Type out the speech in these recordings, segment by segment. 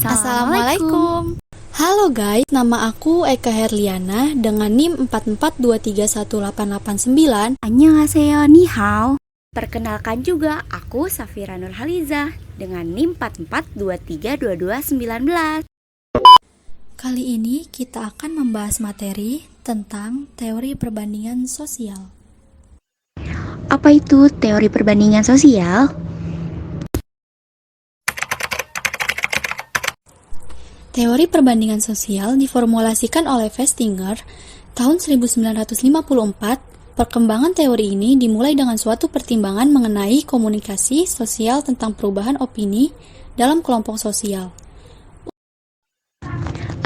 Assalamualaikum. Halo guys, nama aku Eka Herliana dengan NIM 442318889. Annyeonghaseyo, ni hao. Perkenalkan juga, aku Safira Nurhaliza dengan NIM 442322219. Kali ini kita akan membahas materi tentang teori perbandingan sosial. Apa itu teori perbandingan sosial? Teori perbandingan sosial diformulasikan oleh Festinger tahun 1954. Perkembangan teori ini dimulai dengan suatu pertimbangan mengenai komunikasi sosial tentang perubahan opini dalam kelompok sosial.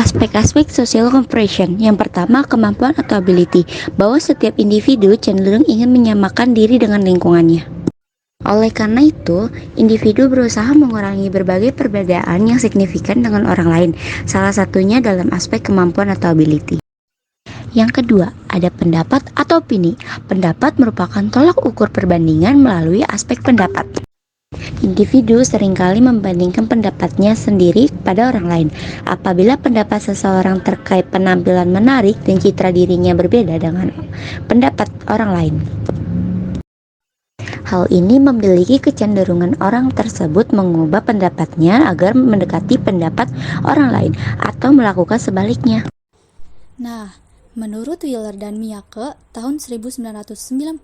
Aspek-aspek social compression. Yang pertama, kemampuan atau ability, bahwa setiap individu cenderung ingin menyamakan diri dengan lingkungannya. Oleh karena itu, individu berusaha mengurangi berbagai perbedaan yang signifikan dengan orang lain, salah satunya dalam aspek kemampuan atau ability. Yang kedua, ada pendapat atau opini. Pendapat merupakan tolak ukur perbandingan melalui aspek pendapat. Individu seringkali membandingkan pendapatnya sendiri pada orang lain. Apabila pendapat seseorang terkait penampilan menarik dan citra dirinya berbeda dengan pendapat orang lain, hal ini memiliki kecenderungan orang tersebut mengubah pendapatnya agar mendekati pendapat orang lain atau melakukan sebaliknya. Nah, menurut Wheeler dan Miyake tahun 1992,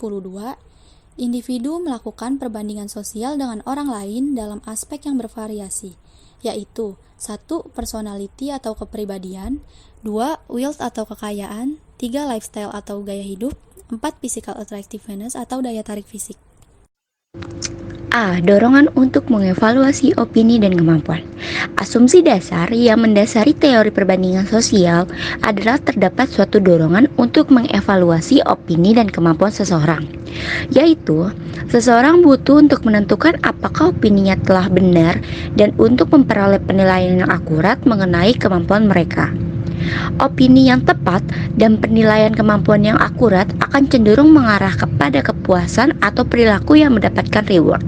individu melakukan perbandingan sosial dengan orang lain dalam aspek yang bervariasi, yaitu 1. Personality atau kepribadian, 2. Wealth atau kekayaan, 3. Lifestyle atau gaya hidup, 4. Physical attractiveness atau daya tarik fisik. A. Dorongan untuk mengevaluasi opini dan kemampuan. Asumsi dasar yang mendasari teori perbandingan sosial adalah terdapat suatu dorongan untuk mengevaluasi opini dan kemampuan seseorang, yaitu seseorang butuh untuk menentukan apakah opininya telah benar dan untuk memperoleh penilaian yang akurat mengenai kemampuan mereka. Opini yang tepat dan penilaian kemampuan yang akurat akan cenderung mengarah kepada kepuasan atau perilaku yang mendapatkan reward.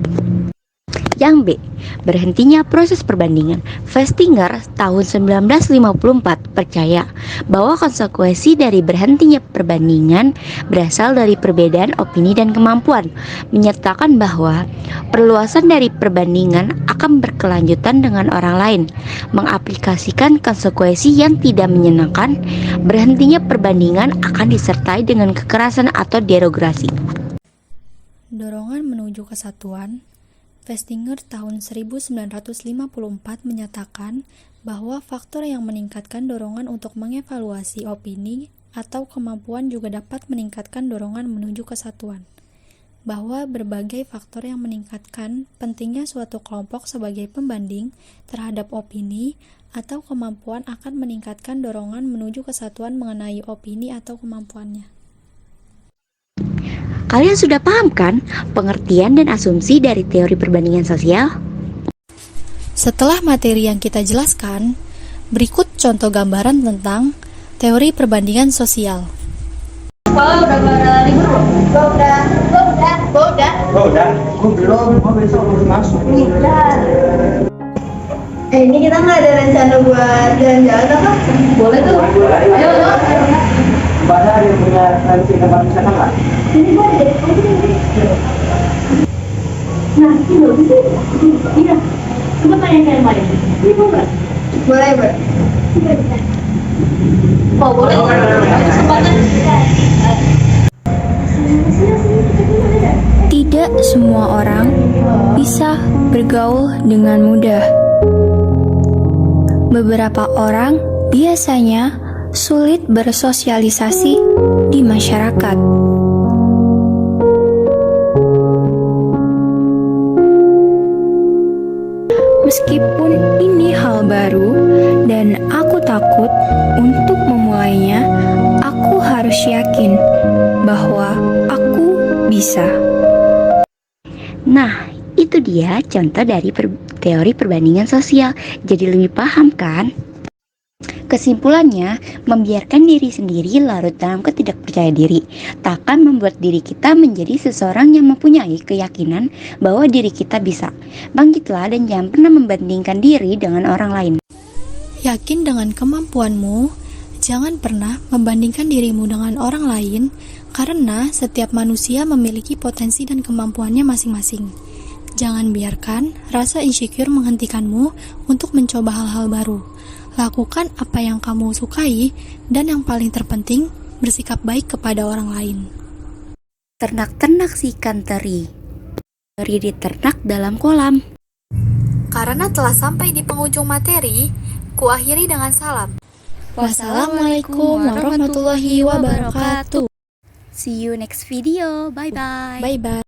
Yang B. Berhentinya proses perbandingan. Festinger tahun 1954 percaya bahwa konsekuensi dari berhentinya perbandingan berasal dari perbedaan opini dan kemampuan, menyatakan bahwa perluasan dari perbandingan akan berkelanjutan dengan orang lain. Mengaplikasikan konsekuensi yang tidak menyenangkan, berhentinya perbandingan akan disertai dengan kekerasan atau derogasi. Dorongan menuju kesatuan. Festinger tahun 1954 menyatakan bahwa faktor yang meningkatkan dorongan untuk mengevaluasi opini atau kemampuan juga dapat meningkatkan dorongan menuju kesatuan. Bahwa berbagai faktor yang meningkatkan pentingnya suatu kelompok sebagai pembanding terhadap opini atau kemampuan akan meningkatkan dorongan menuju kesatuan mengenai opini atau kemampuannya. Kalian sudah paham kan pengertian dan asumsi dari teori perbandingan sosial? Setelah materi yang kita jelaskan, berikut contoh gambaran tentang teori perbandingan sosial. Udah pada libur belum? Udah. Gue belum, gue besok harus masuk. Ini kita nggak ada rencana buat jalan-jalan apa? Boleh tuh. Ayo. Mbak ada yang punya tradisi tempat wisata nggak? Ini boleh. Nah, ini loh, iya. Coba tanya main. Ini boleh? Boleh, Mbak. Oh, boleh. Tidak semua orang bisa bergaul dengan mudah. Beberapa orang biasanya sulit bersosialisasi di masyarakat. Meskipun ini hal baru dan aku takut untuk memulainya, aku harus yakin bahwa aku bisa. Nah, itu dia contoh dari teori perbandingan sosial. Jadi lebih paham kan? Kesimpulannya, membiarkan diri sendiri larut dalam ketidakpercayaan diri takkan membuat diri kita menjadi seseorang yang mempunyai keyakinan bahwa diri kita bisa. Bangkitlah dan jangan pernah membandingkan diri dengan orang lain. Yakin dengan kemampuanmu, jangan pernah membandingkan dirimu dengan orang lain, karena setiap manusia memiliki potensi dan kemampuannya masing-masing. Jangan biarkan rasa insecure menghentikanmu untuk mencoba hal-hal baru. Lakukan apa yang kamu sukai, dan yang paling terpenting, bersikap baik kepada orang lain. Ternak-ternak si ikan teri. Teri diternak dalam kolam. Karena telah sampai di penghujung materi, kuakhiri dengan salam. Wassalamualaikum warahmatullahi wabarakatuh. See you next video. Bye-bye. Bye-bye.